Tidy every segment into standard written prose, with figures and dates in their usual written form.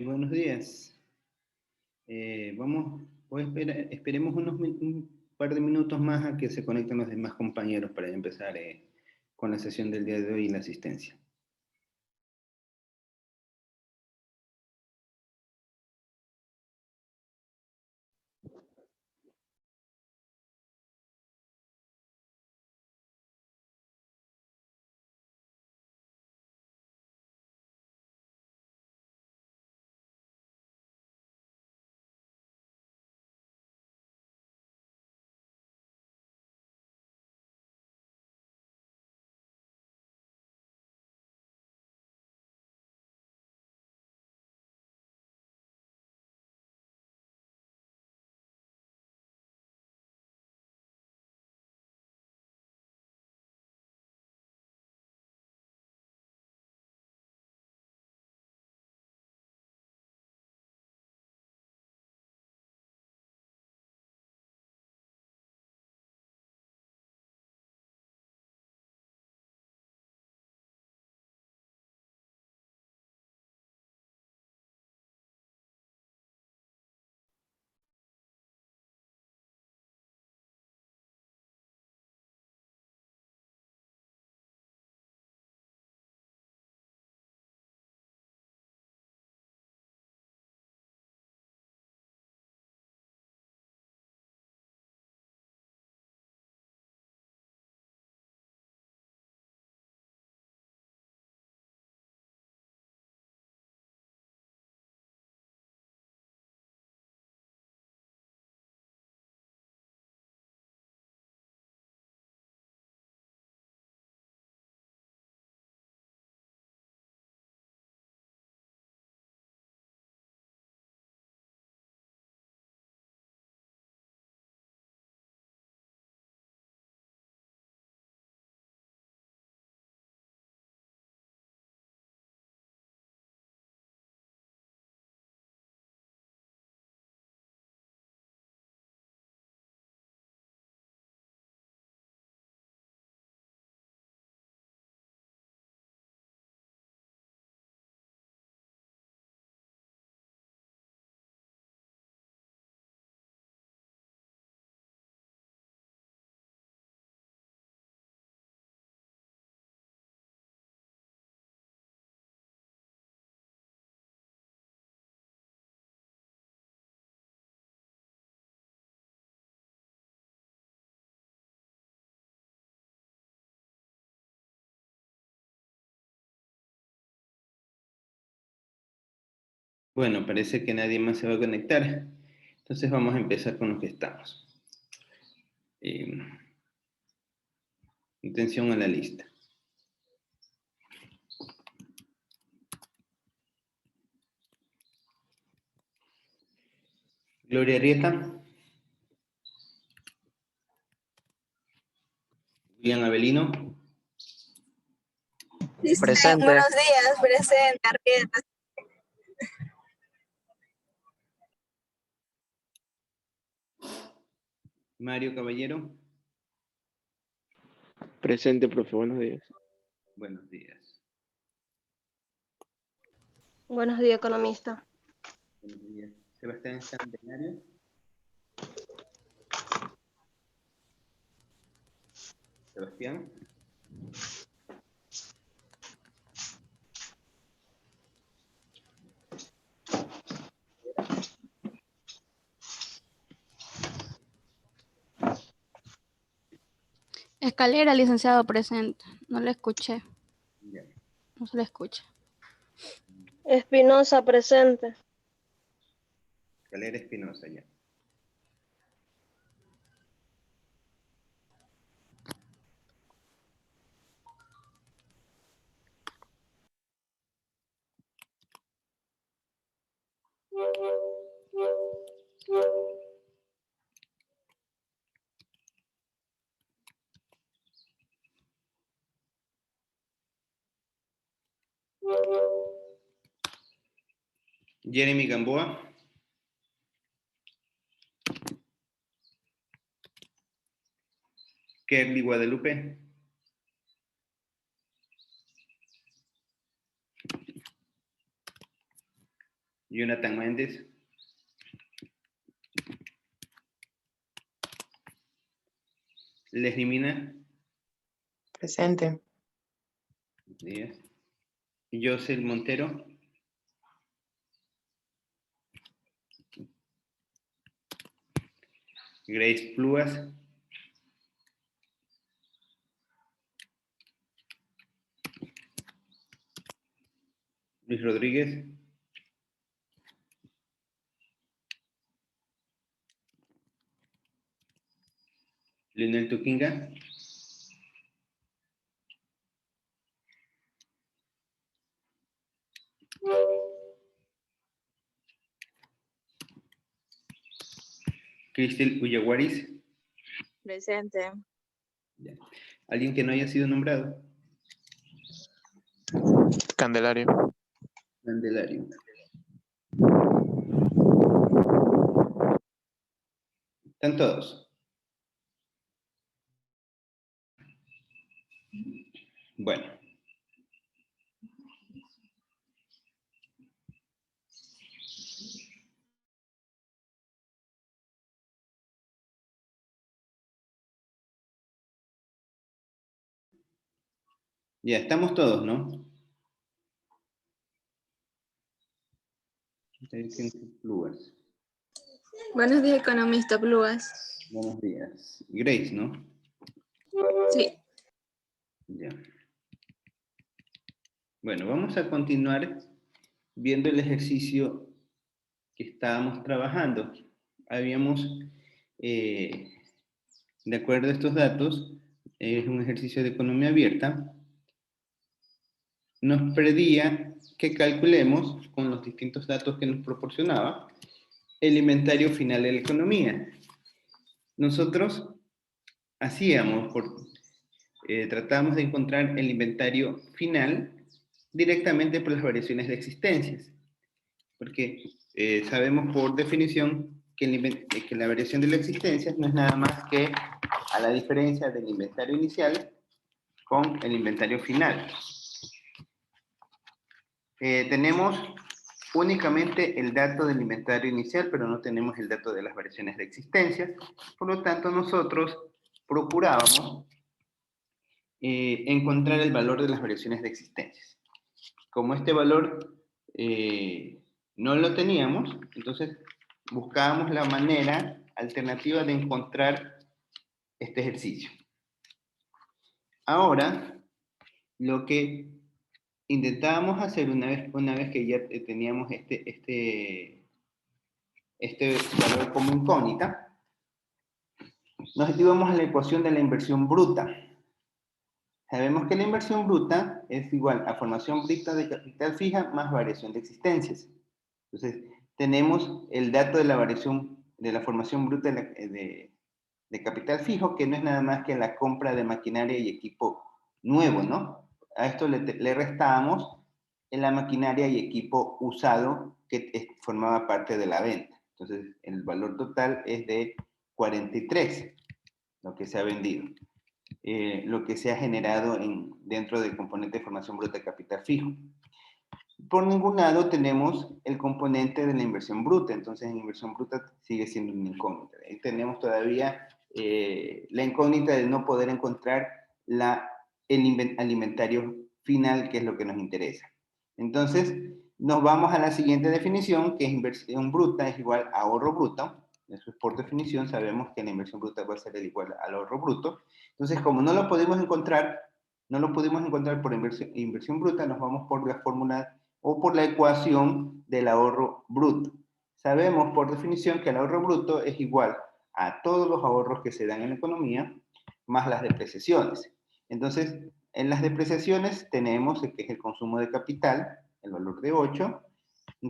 Buenos días. Esperemos un par de minutos más a que se conecten los demás compañeros para empezar con la sesión del día de hoy y la asistencia. Bueno, parece que nadie más se va a conectar. Entonces vamos a empezar con los que estamos. Atención a la lista. Gloria Arrieta. William Avelino. Presente. Buenos días, presente, Arrieta. Mario Caballero. Presente, profe. Buenos días. Buenos días. Buenos días, economista. Buenos días. Sebastián Centenario. Sebastián. Escalera, licenciado, presente. No le escuché. Ya. No se le escucha. Espinosa, presente. Escalera Espinosa, ya. Jeremy Gamboa. Kerly Guadalupe. Jonathan Méndez. Leslie Mina. Presente. Buenos días. Josel Montero. Grace Pluas. Luis Rodríguez. Leonel Tuquinga. Cristel Uyaguaris. Presente. Ya. ¿Alguien que no haya sido nombrado? Candelario. Candelario. ¿Están todos? Bueno. Ya, estamos todos, ¿no? Pluas. Buenos días, economista Pluas. Buenos días. Grace, ¿no? Sí. Ya. Bueno, vamos a continuar viendo el ejercicio que estábamos trabajando. Habíamos, de acuerdo a estos datos, es un ejercicio de economía abierta, nos pedía que calculemos, con los distintos datos que nos proporcionaba, el inventario final de la economía. Nosotros hacíamos, tratamos de encontrar el inventario final directamente por las variaciones de existencias, porque sabemos por definición que la variación de las existencias no es nada más que a la diferencia del inventario inicial con el inventario final. Tenemos únicamente el dato del inventario inicial, pero no tenemos el dato de las variaciones de existencias. Por lo tanto, nosotros procurábamos encontrar el valor de las variaciones de existencias. Como este valor no lo teníamos, entonces buscábamos la manera alternativa de encontrar este ejercicio. Ahora, lo que intentábamos hacer una vez que ya teníamos este valor como incógnita, nos íbamos a la ecuación de la inversión bruta. Sabemos que la inversión bruta es igual a formación bruta de capital fija más variación de existencias. Entonces, tenemos el dato de la variación de la formación bruta de capital fijo, que no es nada más que la compra de maquinaria y equipo nuevo, ¿no? A esto le restamos en la maquinaria y equipo usado que formaba parte de la venta. Entonces, el valor total es de 43, lo que se ha vendido. Lo que se ha generado dentro del componente de formación bruta de capital fijo. Por ningún lado tenemos el componente de la inversión bruta, entonces en inversión bruta sigue siendo una incógnita. Ahí tenemos todavía la incógnita de no poder encontrar el alimentario final, que es lo que nos interesa. Entonces, nos vamos a la siguiente definición, que es inversión bruta es igual a ahorro bruto. Eso es por definición, sabemos que la inversión bruta va a ser igual al ahorro bruto. Entonces, como no lo pudimos encontrar por inversión bruta, nos vamos por la fórmula o por la ecuación del ahorro bruto. Sabemos por definición que el ahorro bruto es igual a todos los ahorros que se dan en la economía, más las depreciaciones. Entonces, en las depreciaciones tenemos que es el consumo de capital, el valor de 8.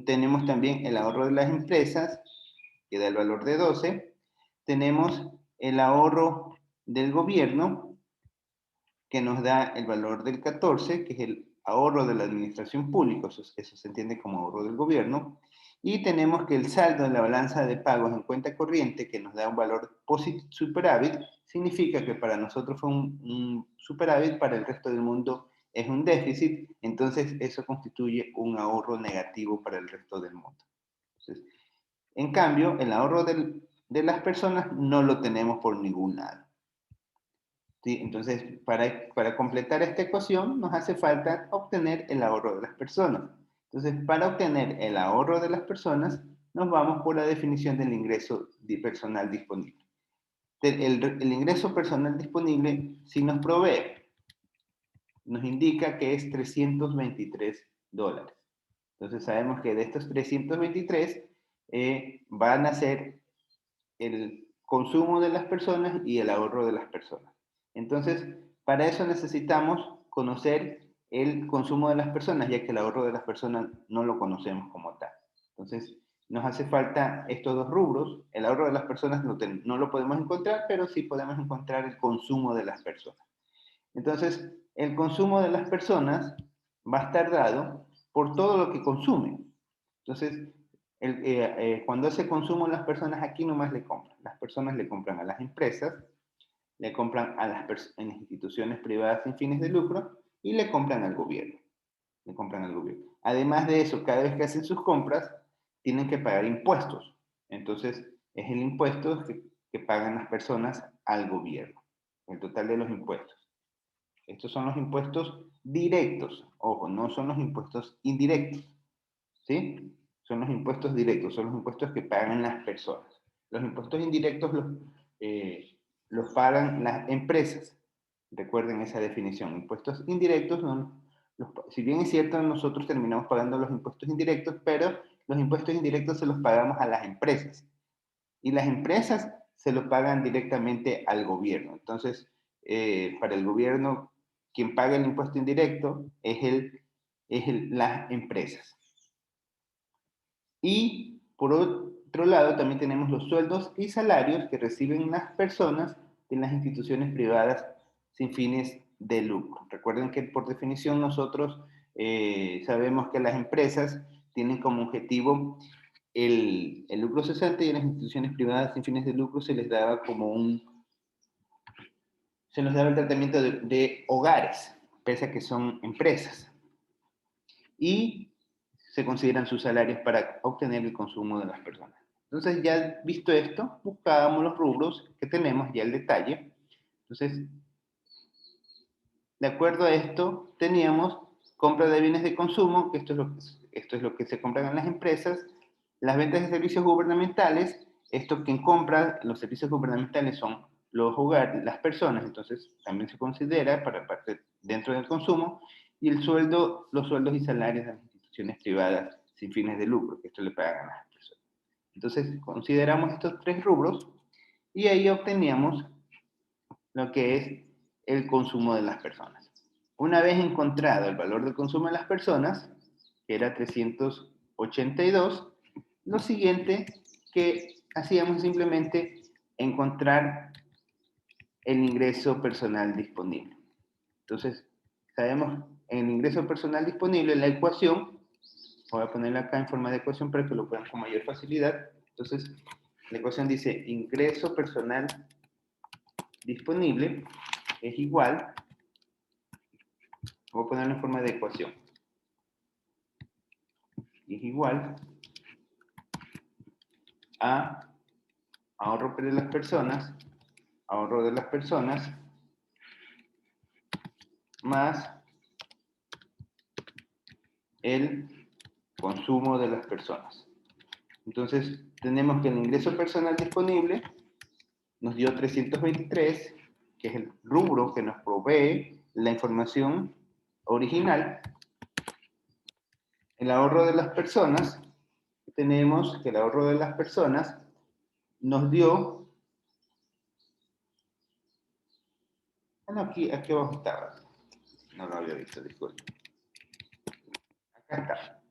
Tenemos también el ahorro de las empresas, que da el valor de 12. Tenemos el ahorro del gobierno, que nos da el valor del 14, que es el ahorro de la administración pública, eso se entiende como ahorro del gobierno. Y tenemos que el saldo de la balanza de pagos en cuenta corriente, que nos da un valor superávit, significa que para nosotros fue un superávit, para el resto del mundo es un déficit, entonces eso constituye un ahorro negativo para el resto del mundo. Entonces, en cambio, el ahorro de las personas no lo tenemos por ningún lado. ¿Sí? Entonces, para completar esta ecuación nos hace falta obtener el ahorro de las personas. Entonces, para obtener el ahorro de las personas, nos vamos por la definición del ingreso personal disponible. El ingreso personal disponible, si nos provee, nos indica que es $323. Entonces, sabemos que de estos 323 van a ser el consumo de las personas y el ahorro de las personas. Entonces, para eso necesitamos conocer el consumo de las personas, ya que el ahorro de las personas no lo conocemos como tal. Entonces, nos hace falta estos dos rubros. El ahorro de las personas no lo podemos encontrar, pero sí podemos encontrar el consumo de las personas. Entonces, el consumo de las personas va a estar dado por todo lo que consumen. Entonces, cuando hace consumo las personas aquí nomás le compran. Las personas le compran a las empresas, le compran a las instituciones privadas sin fines de lucro y le compran al gobierno. Le compran al gobierno. Además de eso, cada vez que hacen sus compras, tienen que pagar impuestos. Entonces, es el impuesto que pagan las personas al gobierno. El total de los impuestos. Estos son los impuestos directos. Ojo, no son los impuestos indirectos. ¿Sí? Son los impuestos directos, son los impuestos que pagan las personas. Los impuestos indirectos los pagan las empresas. Recuerden esa definición. Impuestos indirectos, si bien es cierto, nosotros terminamos pagando los impuestos indirectos, pero los impuestos indirectos se los pagamos a las empresas. Y las empresas se los pagan directamente al gobierno. Entonces, para el gobierno, quien paga el impuesto indirecto las empresas. Y por otro lado, también tenemos los sueldos y salarios que reciben las personas en las instituciones privadas sin fines de lucro. Recuerden que por definición nosotros sabemos que las empresas tienen como objetivo el lucro cesante y a las instituciones privadas sin fines de lucro se les daba se nos daba el tratamiento de hogares, pese a que son empresas. Y se consideran sus salarios para obtener el consumo de las personas. Entonces, ya visto esto, buscábamos los rubros que tenemos ya el detalle. Entonces, de acuerdo a esto, teníamos compra de bienes de consumo, que esto es lo que se compran en las empresas, las ventas de servicios gubernamentales, esto quien compra los servicios gubernamentales son los hogares, las personas, entonces también se considera para parte dentro del consumo, y los sueldos y salarios de las instituciones privadas sin fines de lucro, que esto le pagan a las personas. Entonces, consideramos estos tres rubros y ahí obteníamos lo que es el consumo de las personas. Una vez encontrado el valor del consumo de las personas, que era 382, lo siguiente que hacíamos simplemente encontrar el ingreso personal disponible. Entonces, sabemos el ingreso personal disponible, la ecuación, voy a ponerla acá en forma de ecuación para que lo puedan con mayor facilidad. Entonces, la ecuación dice ingreso personal disponible es igual, voy a ponerlo en forma de ecuación, es igual a ahorro de las personas, más el consumo de las personas. Entonces, tenemos que el ingreso personal disponible nos dio 323, que es el rubro que nos provee la información original. El ahorro de las personas, tenemos que el ahorro de las personas nos dio, bueno, aquí abajo estaba, no lo había visto, disculpe. Acá está.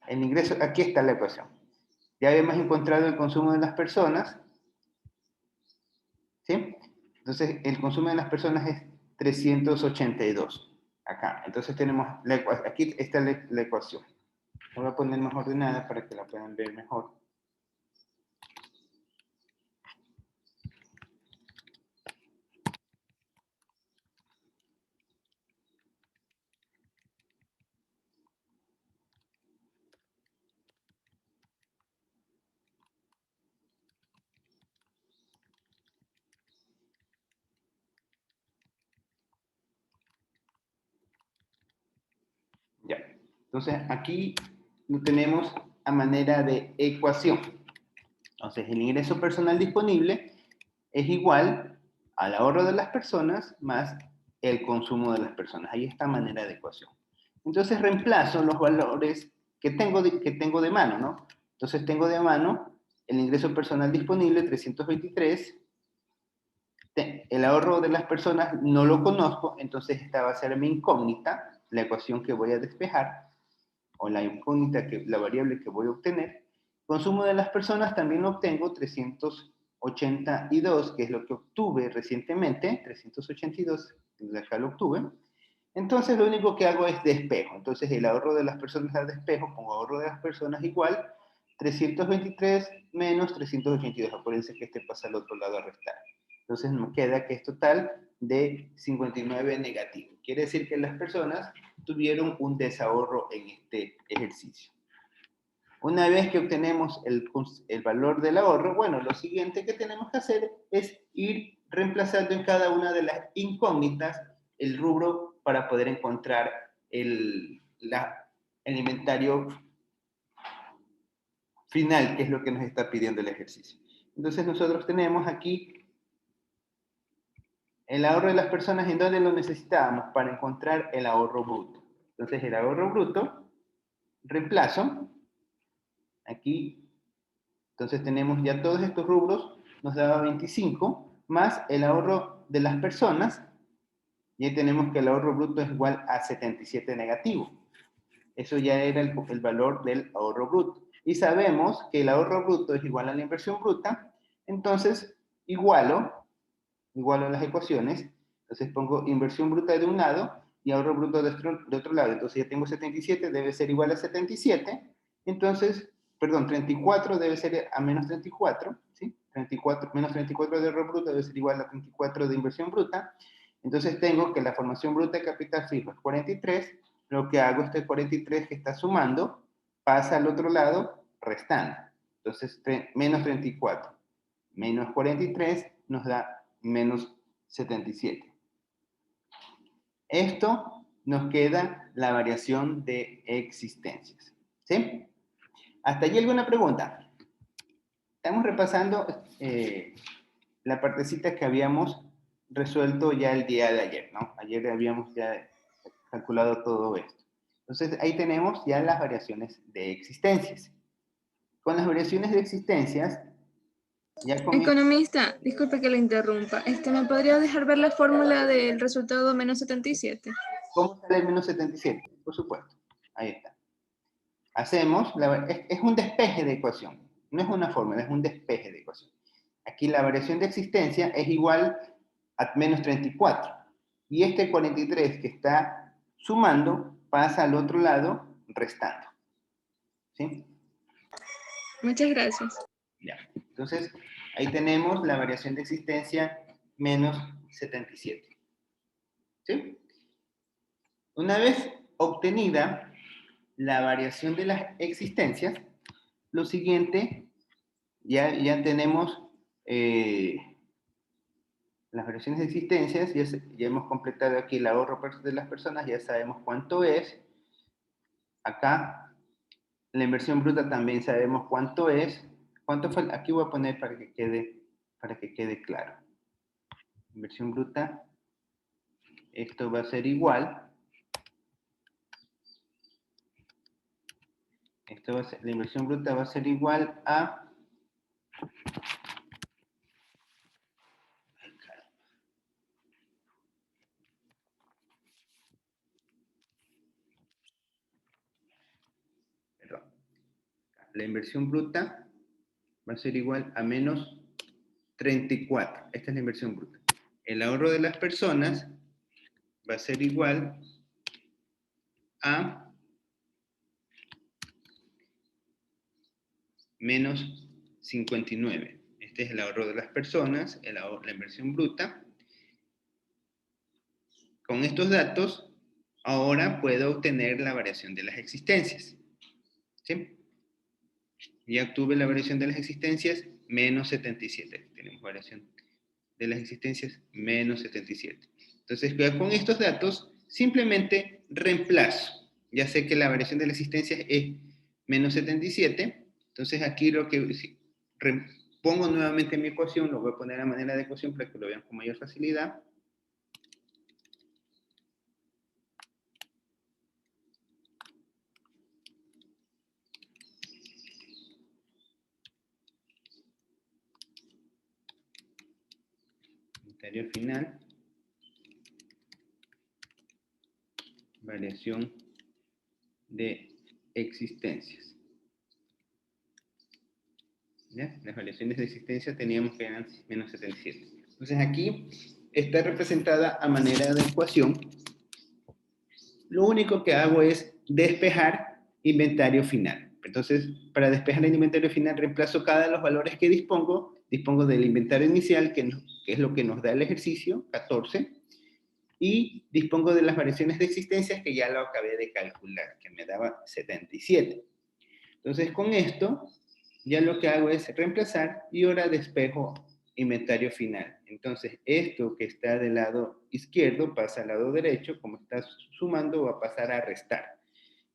El ingreso, aquí está la ecuación. Ya habíamos encontrado el consumo de las personas, ¿sí? Entonces, el consumo de las personas es 382, acá. Entonces tenemos, aquí está la ecuación. La voy a poner más ordenada para que la puedan ver mejor. Entonces, aquí lo tenemos a manera de ecuación. Entonces, el ingreso personal disponible es igual al ahorro de las personas más el consumo de las personas. Ahí está manera de ecuación. Entonces, reemplazo los valores que tengo de mano, ¿no? Entonces, tengo de mano el ingreso personal disponible, 323. El ahorro de las personas no lo conozco, entonces esta va a ser mi incógnita, la ecuación que voy a despejar, o la incógnita, la variable que voy a obtener. Consumo de las personas también lo obtengo, 382, que es lo que obtuve recientemente, 382, de acá lo obtuve. Entonces lo único que hago es despejo. Entonces el ahorro de las personas al despejo, pongo ahorro de las personas igual, 323 menos 382. Acuérdense que este pasa al otro lado a restar. Entonces nos queda que es total de 59 negativo. Quiere decir que las personas tuvieron un desahorro en este ejercicio. Una vez que obtenemos el valor del ahorro, bueno, lo siguiente que tenemos que hacer es ir reemplazando en cada una de las incógnitas el rubro para poder encontrar el inventario final, que es lo que nos está pidiendo el ejercicio. Entonces nosotros tenemos aquí el ahorro de las personas, ¿en dónde lo necesitábamos? Para encontrar el ahorro bruto. Entonces el ahorro bruto, reemplazo, aquí, entonces tenemos ya todos estos rubros, nos daba 25, más el ahorro de las personas, y ahí tenemos que el ahorro bruto es igual a 77 negativo. Eso ya era el valor del ahorro bruto. Y sabemos que el ahorro bruto es igual a la inversión bruta, entonces igualo las ecuaciones, entonces pongo inversión bruta de un lado y ahorro bruto de otro lado. Entonces ya tengo 77, debe ser igual a 77, entonces, perdón, 34 debe ser a menos 34, ¿sí? 34, menos 34 de ahorro bruto debe ser igual a 34 de inversión bruta. Entonces tengo que la formación bruta de capital fijo es 43, lo que hago este 43 que está sumando, pasa al otro lado restando. Entonces, menos 34 menos 43 nos da menos 77. Esto nos queda la variación de existencias. ¿Sí? ¿Hasta allí alguna pregunta? Estamos repasando la partecita que habíamos resuelto ya el día de ayer, ¿no? Ayer habíamos ya calculado todo esto. Entonces, ahí tenemos ya las variaciones de existencias. Con las variaciones de existencias, ya con... Economista, disculpe que le interrumpa. ¿Me podría dejar ver la fórmula del resultado menos 77? ¿Cómo sale el menos 77? Por supuesto. Ahí está. Hacemos, es un despeje de ecuación. No es una fórmula, es un despeje de ecuación. Aquí la variación de existencia es igual a menos 34. Y este 43 que está sumando pasa al otro lado restando. ¿Sí? Muchas gracias. Ya. Entonces, ahí tenemos la variación de existencia menos 77. ¿Sí? Una vez obtenida la variación de las existencias, lo siguiente, ya tenemos las variaciones de existencias, ya hemos completado aquí el ahorro de las personas, ya sabemos cuánto es. Acá, la inversión bruta también sabemos cuánto es. ¿Cuánto fue? Aquí voy a poner para que quede claro. Inversión bruta, esto va a ser igual. La inversión bruta va a ser igual a... Perdón. La inversión bruta va a ser igual a menos 34. Esta es la inversión bruta. El ahorro de las personas va a ser igual a menos 59. Este es el ahorro de las personas, la inversión bruta. Con estos datos, ahora puedo obtener la variación de las existencias. ¿Sí? Ya obtuve la variación de las existencias, menos 77. Tenemos variación de las existencias, menos 77. Entonces, con estos datos, simplemente reemplazo. Ya sé que la variación de la existencia es menos 77. Entonces aquí lo que pongo nuevamente mi ecuación, lo voy a poner a manera de ecuación para que lo vean con mayor facilidad. Inventario final. Variación de existencias. ¿Ya? Las variaciones de existencia teníamos que eran menos 77. Entonces aquí está representada a manera de ecuación. Lo único que hago es despejar inventario final. Entonces, para despejar el inventario final, reemplazo cada de los valores que dispongo. Dispongo del inventario inicial, que es lo que nos da el ejercicio, 14. Y dispongo de las variaciones de existencias, que ya lo acabé de calcular, que me daba 77. Entonces, con esto, ya lo que hago es reemplazar y ahora despejo inventario final. Entonces, esto que está del lado izquierdo pasa al lado derecho, como está sumando, va a pasar a restar.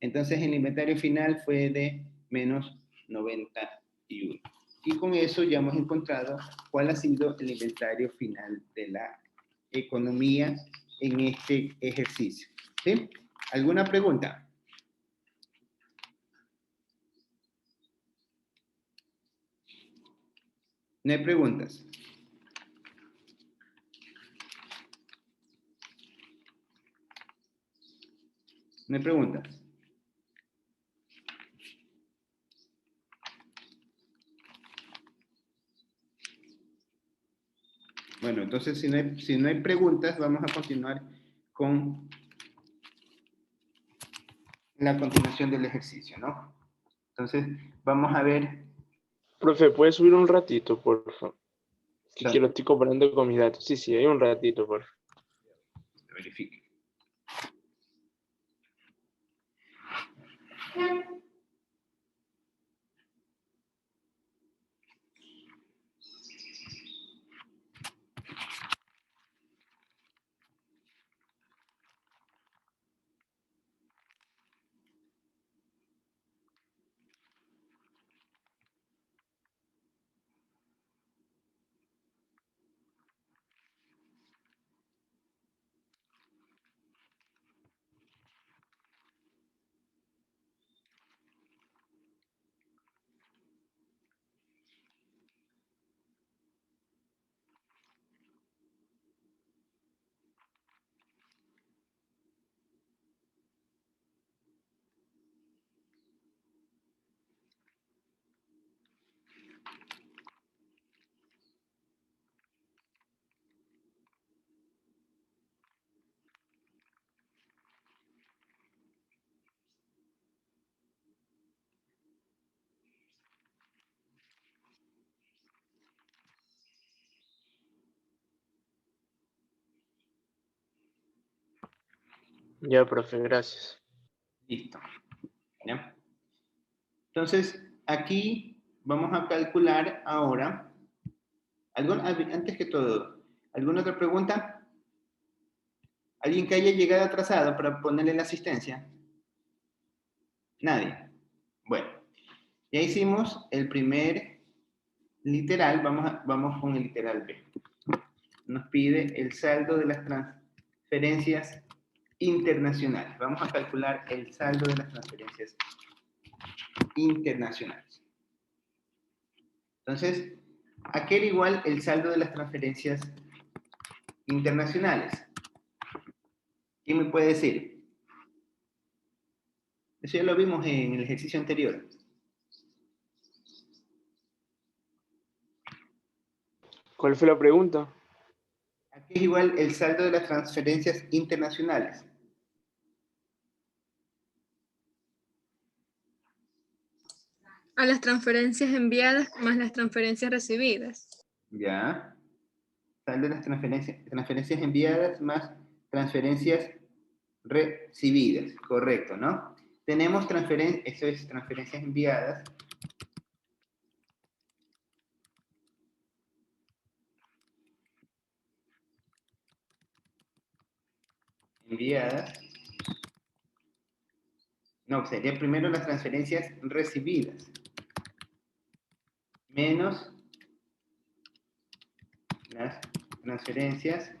Entonces, el inventario final fue de menos 91. Y con eso ya hemos encontrado cuál ha sido el inventario final de la economía en este ejercicio. ¿Sí? ¿Alguna pregunta? No hay preguntas. No hay preguntas. Bueno, entonces si no hay preguntas, vamos a continuar con la continuación del ejercicio, ¿no? Entonces, vamos a ver. Profe, ¿puede subir un ratito, por favor? Que Claro. lo estoy comparando con mis datos. Sí, sí, hay un ratito, por favor. Verifique. Ya, profe, gracias. Listo. ¿Ya? Entonces, aquí vamos a calcular ahora. Antes que todo, ¿alguna otra pregunta? ¿Alguien que haya llegado atrasado para ponerle la asistencia? Nadie. Bueno, ya hicimos el primer literal, vamos con el literal B. Nos pide el saldo de las transferencias internacionales. Vamos a calcular el saldo de las transferencias internacionales. Entonces, ¿a qué era igual el saldo de las transferencias internacionales? ¿Quién me puede decir? Eso ya lo vimos en el ejercicio anterior. ¿Cuál fue la pregunta? ¿A qué es igual el saldo de las transferencias internacionales? A las transferencias enviadas más las transferencias recibidas. Ya. Saldo de las transferencias enviadas más transferencias recibidas. Correcto, ¿no? Tenemos eso es transferencias enviadas. Enviadas No, sería primero las transferencias recibidas. Menos las transferencias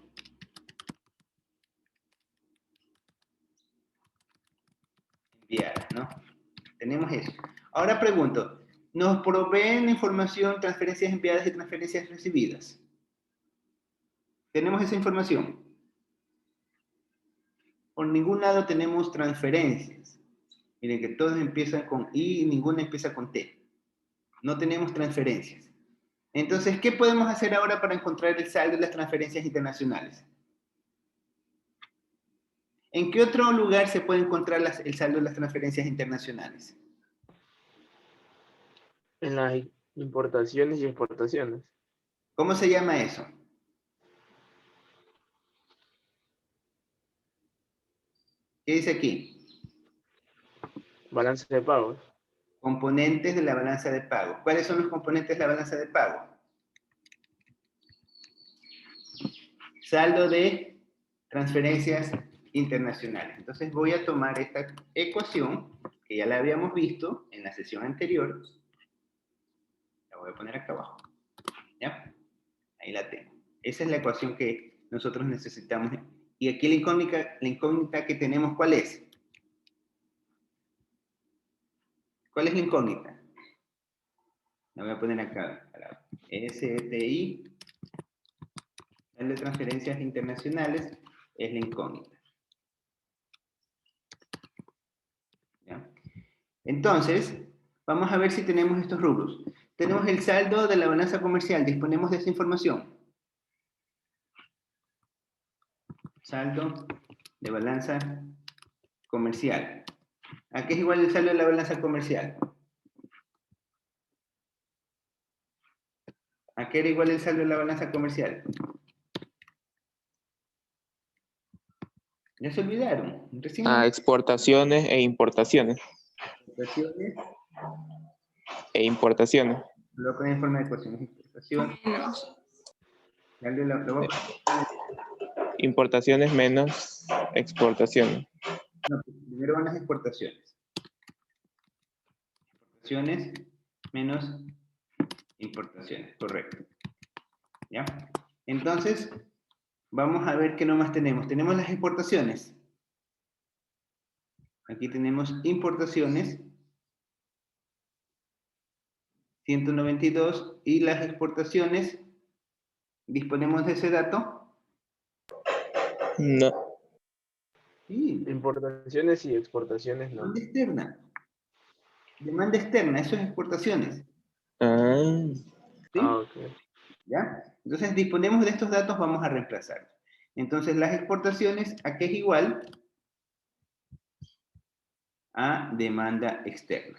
enviadas, ¿no? Tenemos eso. Ahora pregunto, ¿nos proveen información transferencias enviadas y transferencias recibidas? ¿Tenemos esa información? Por ningún lado tenemos transferencias. Miren que todos empiezan con I y ninguna empieza con T. No tenemos transferencias. Entonces, ¿qué podemos hacer ahora para encontrar el saldo de las transferencias internacionales? ¿En qué otro lugar se puede encontrar el saldo de las transferencias internacionales? En las importaciones y exportaciones. ¿Cómo se llama eso? ¿Qué dice aquí? Balance de pagos. Componentes de la balanza de pago. ¿Cuáles son los componentes de la balanza de pago? Saldo de transferencias internacionales. Entonces voy a tomar esta ecuación, que ya la habíamos visto en la sesión anterior. La voy a poner acá abajo. ¿Ya? Ahí la tengo. Esa es la ecuación que nosotros necesitamos. Y aquí la incógnita que tenemos, ¿cuál es? ¿Cuál es la incógnita? La voy a poner acá. STI, el de transferencias internacionales, es la incógnita. ¿Ya? Entonces, vamos a ver si tenemos estos rubros. Tenemos el saldo de la balanza comercial. ¿Disponemos de esa información? Saldo de balanza comercial. ¿A qué es igual el saldo de la balanza comercial? ¿A qué era igual el saldo de la balanza comercial? Ya se olvidaron. Recién A exportaciones e importaciones. exportaciones. Lo que en forma de ecuaciones. Exportación. Menos. Dale, lo voy a Importaciones menos exportaciones. No, primero van las exportaciones. Exportaciones menos importaciones, correcto. ¿Ya? Entonces, vamos a ver qué nomás tenemos. Tenemos las exportaciones. Aquí tenemos importaciones, 192, y las exportaciones, ¿disponemos de ese dato? No. Sí, Importaciones y exportaciones no. demanda externa. Demanda externa, eso es exportaciones. Ah, ¿Sí? Ah, ok. ¿Ya? Entonces, disponemos de estos datos, vamos a reemplazar. Entonces, las exportaciones, ¿a qué es igual? A demanda externa.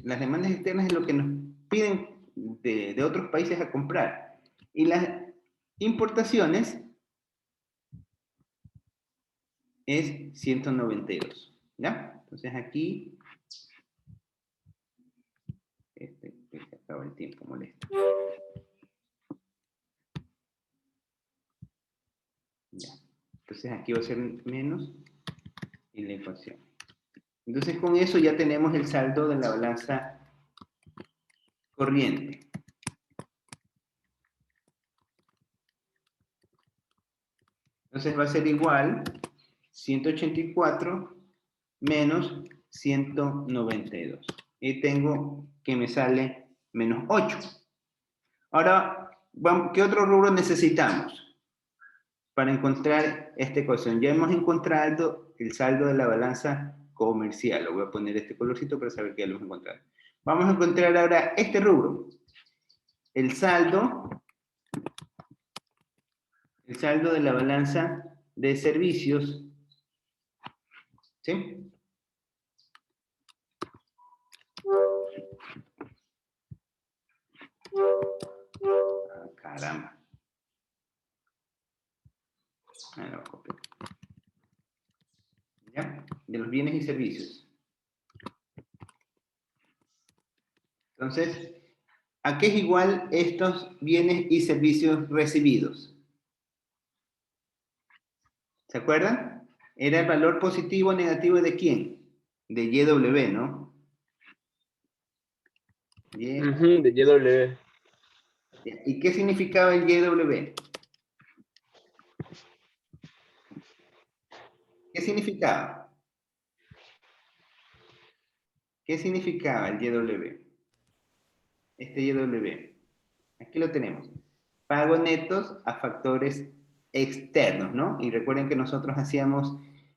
Las demandas externas es lo que nos piden de otros países a comprar. Y las importaciones es 192. ¿Ya? Entonces, aquí... se acaba el tiempo, molesto. Ya. Entonces aquí va a ser menos y la ecuación. Entonces con eso ya tenemos el saldo de la balanza corriente. Entonces va a ser igual 184 menos 192. Y tengo que me sale menos 8. Ahora, ¿qué otro rubro necesitamos para encontrar esta ecuación? Ya hemos encontrado el saldo de la balanza comercial. Lo voy a poner este colorcito para saber que ya lo hemos encontrado. Vamos a encontrar ahora este rubro. El saldo de la balanza de servicios. ¿Sí? Ah, caramba. Ahí lo copio. ¿Ya? De los bienes y servicios. Entonces, ¿a qué es igual estos bienes y servicios recibidos? ¿Se acuerdan? Era el valor positivo o negativo de quién? de YW, ¿no? Y, Ujú, de YW. ¿y qué significaba el YW? ¿Qué significaba? ¿Qué significaba el YW? Este YW. Aquí lo tenemos. Pagos netos a factores externos, ¿no? Y recuerden que nosotros hacíamos,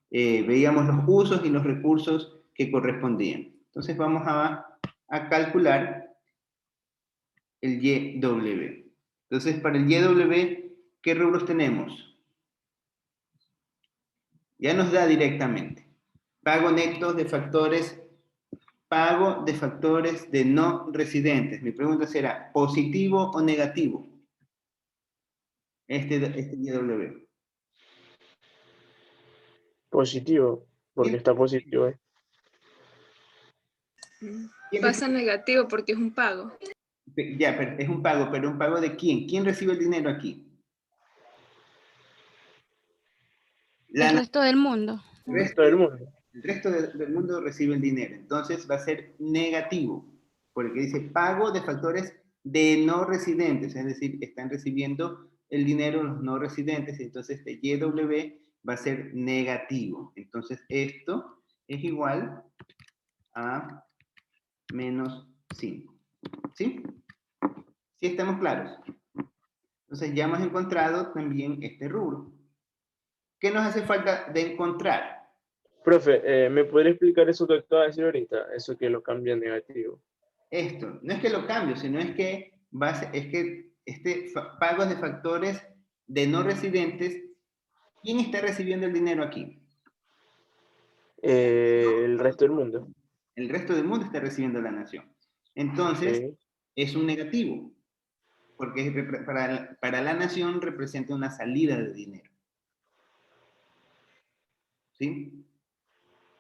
veíamos los usos y los recursos que correspondían. Entonces vamos a calcular el YW. Entonces, para el YW, ¿qué rubros tenemos? Ya nos da directamente. Pago neto de factores, pago de factores de no residentes. Mi pregunta será, ¿positivo o negativo? Este YW. Positivo, porque está positivo, ¿eh? Pasa negativo porque es un pago. Ya, pero es un pago, pero ¿un pago de quién? ¿Quién recibe el dinero aquí? El resto del mundo. El El resto, resto del mundo. el resto del mundo recibe el dinero. Entonces va a ser negativo, porque dice pago de factores de no residentes, es decir, están recibiendo el dinero los no residentes, entonces este YW va a ser negativo. Entonces esto es igual a menos 5. ¿Sí? ¿Sí estamos claros? Entonces ya hemos encontrado también este rubro. ¿Qué nos hace falta de encontrar? Profe, ¿me podría explicar eso que acaba de decir ahorita? Eso que lo cambia en negativo. Esto, no es que lo cambio, sino es que, pagos de factores de no residentes, ¿quién está recibiendo el dinero aquí? El resto del mundo. El resto del mundo está recibiendo la nación. Entonces, Ok. es un negativo, porque para la nación representa una salida de dinero. ¿Sí?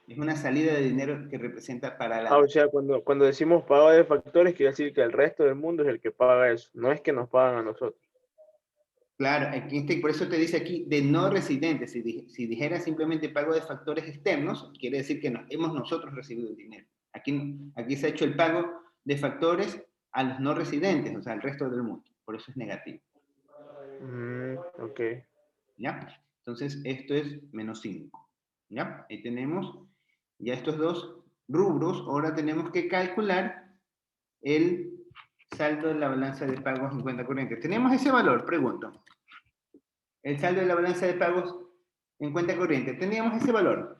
Es una salida de dinero que representa para la O nación. sea, cuando decimos pago de factores, quiere decir que el resto del mundo es el que paga eso. No es que nos pagan a nosotros. Claro, por eso te dice aquí de no residentes. Si dijera simplemente pago de factores externos, quiere decir que hemos nosotros recibido el dinero. Aquí se ha hecho el pago de factores a los no residentes, o sea, al resto del mundo. Por eso es negativo. Ok. ¿Ya? Entonces, esto es menos 5. ¿Ya? Ahí tenemos ya estos dos rubros. Ahora tenemos que calcular el saldo de la balanza de pagos en cuenta corriente. ¿Tenemos ese valor? Pregunto. El saldo de la balanza de pagos en cuenta corriente. ¿Teníamos ese valor?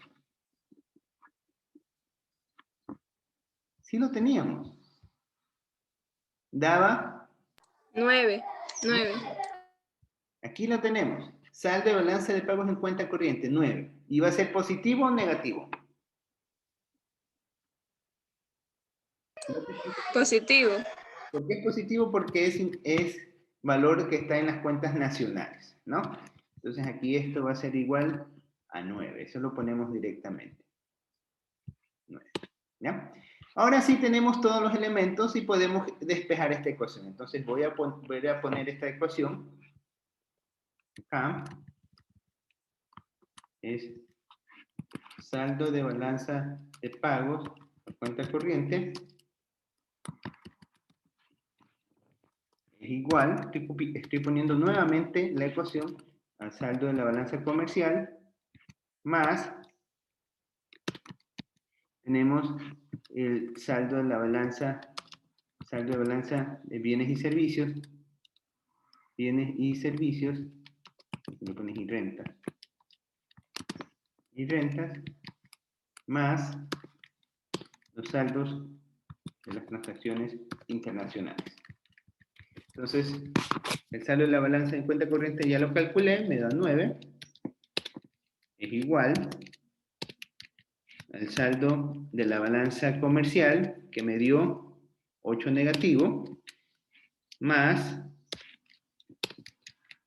Sí lo teníamos. Daba, 9. aquí lo tenemos. Saldo de balanza de pagos en cuenta corriente, 9. ¿Y va a ser positivo o negativo? Positivo. ¿Por qué es positivo? Porque es valor que está en las cuentas nacionales, ¿no? Entonces aquí esto va a ser igual a 9. Eso lo ponemos directamente. 9. ¿Ya? Ahora sí tenemos todos los elementos y podemos despejar esta ecuación. Entonces voy a poner esta ecuación acá. Es saldo de balanza de pagos por cuenta corriente. Es igual, estoy poniendo nuevamente la ecuación al saldo de la balanza comercial más tenemos el saldo de la balanza, de bienes y servicios, lo pones y rentas, más los saldos de las transacciones internacionales. Entonces, el saldo de la balanza en cuenta corriente ya lo calculé, me da 9, es igual al saldo de la balanza comercial, que me dio 8 negativo, más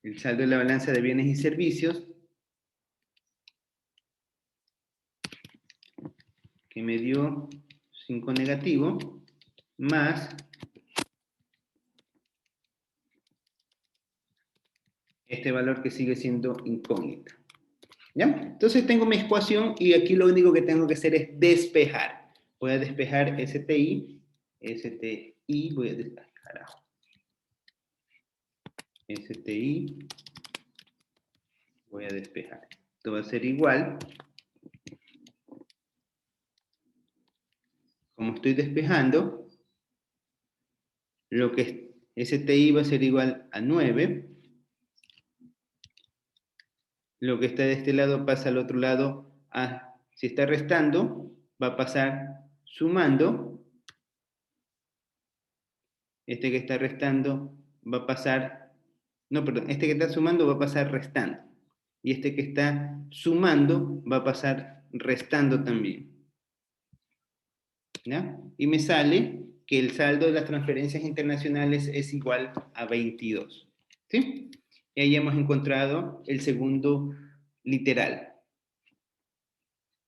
el saldo de la balanza de bienes y servicios, que me dio 5 negativo, más este valor que sigue siendo incógnita. ¿Ya? Entonces tengo mi ecuación y aquí lo único que tengo que hacer es despejar. Voy a despejar STI, voy a despejar, carajo. STI, voy a despejar. Esto va a ser igual. Como estoy despejando, lo que es STI va a ser igual a 9. Lo que está de este lado pasa al otro lado. Si está restando, va a pasar sumando. Este que está restando va a pasar, no, perdón, este que está sumando va a pasar restando. Y este que está sumando va a pasar restando también. ¿Ya? Y me sale que el saldo de las transferencias internacionales es igual a 22. ¿Sí? Y ahí hemos encontrado el segundo literal.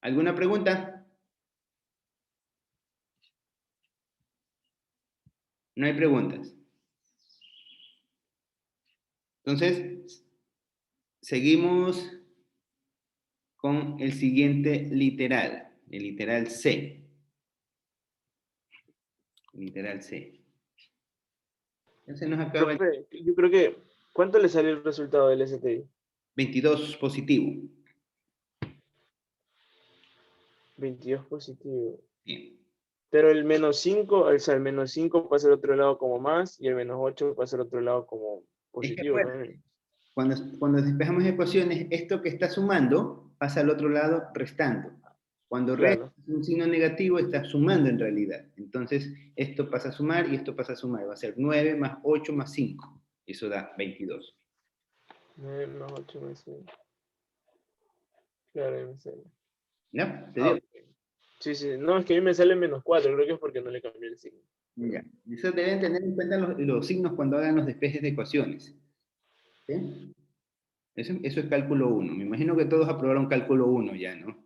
¿Alguna pregunta? No hay preguntas. Entonces, seguimos con el siguiente literal, el literal C. Literal C. Ya se nos acaba el Profe, yo creo que, ¿cuánto le salió el resultado del STI? 22 positivo. 22 positivo. Bien. Pero el -5, o sea, el -5 pasa al otro lado como más y el -8 pasa al otro lado como positivo bueno, también. Cuando despejamos ecuaciones, esto que está sumando pasa al otro lado restando. Cuando resta Claro. un signo negativo, está sumando en realidad. Entonces, esto pasa a sumar y esto pasa a sumar. Va a ser 9 más 8 más 5. Eso da 22. 9 más 8 más 5. Claro, ahí me sale. ¿Ya? ¿Te Ah, dio? ok. Sí, sí. No, es que a mí me sale -4, creo que es porque no le cambié el signo. Ya. Eso deben tener en cuenta los signos cuando hagan los despejes de ecuaciones. ¿Sí? Eso es cálculo 1. Me imagino que todos aprobaron cálculo 1 ya, ¿no?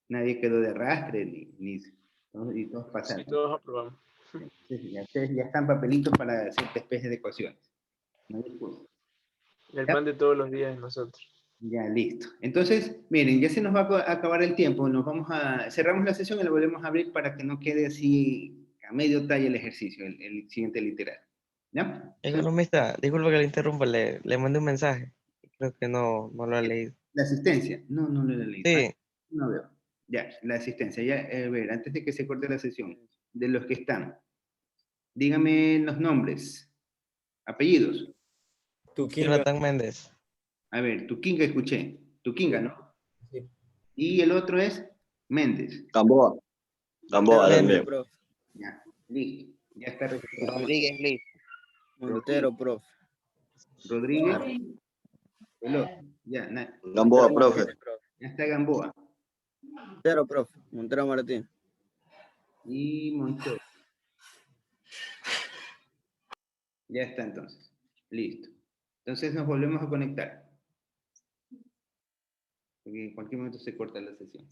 Nadie quedó de arrastre, y todos pasaron. Sí, todos aprobamos. Entonces, ya están papelitos para hacer despejes de ecuaciones. No hay excusa. El ¿Ya? pan de todos los días es nosotros. Ya, listo. Entonces, miren, ya se nos va a acabar el tiempo. Cerramos la sesión y la volvemos a abrir para que no quede así a medio talle el ejercicio, el siguiente literal. ¿Ya? Economista, disculpe que le interrumpa, le mandé un mensaje. Creo que no lo ha leído. La asistencia. No lo he leído. Sí, No veo. Ya, la asistencia. Ya, a ver, antes de que se corte la sesión, de los que están, dígame los nombres, apellidos. Jonathan Méndez. A ver, Tuquinga escuché. Tuquinga, ¿no? Sí. Y el otro es Méndez. Gamboa. Gamboa también. Prof. Ya, listo. Ya está registrado. Rodríguez Liz. Montero, prof. Rodríguez. El otro. Ya, Gamboa, profe. ya está Gamboa. Montero, prof. Montero Martín. Y Montero. Ya está entonces. Listo. Entonces nos volvemos a conectar. Porque en cualquier momento se corta la sesión.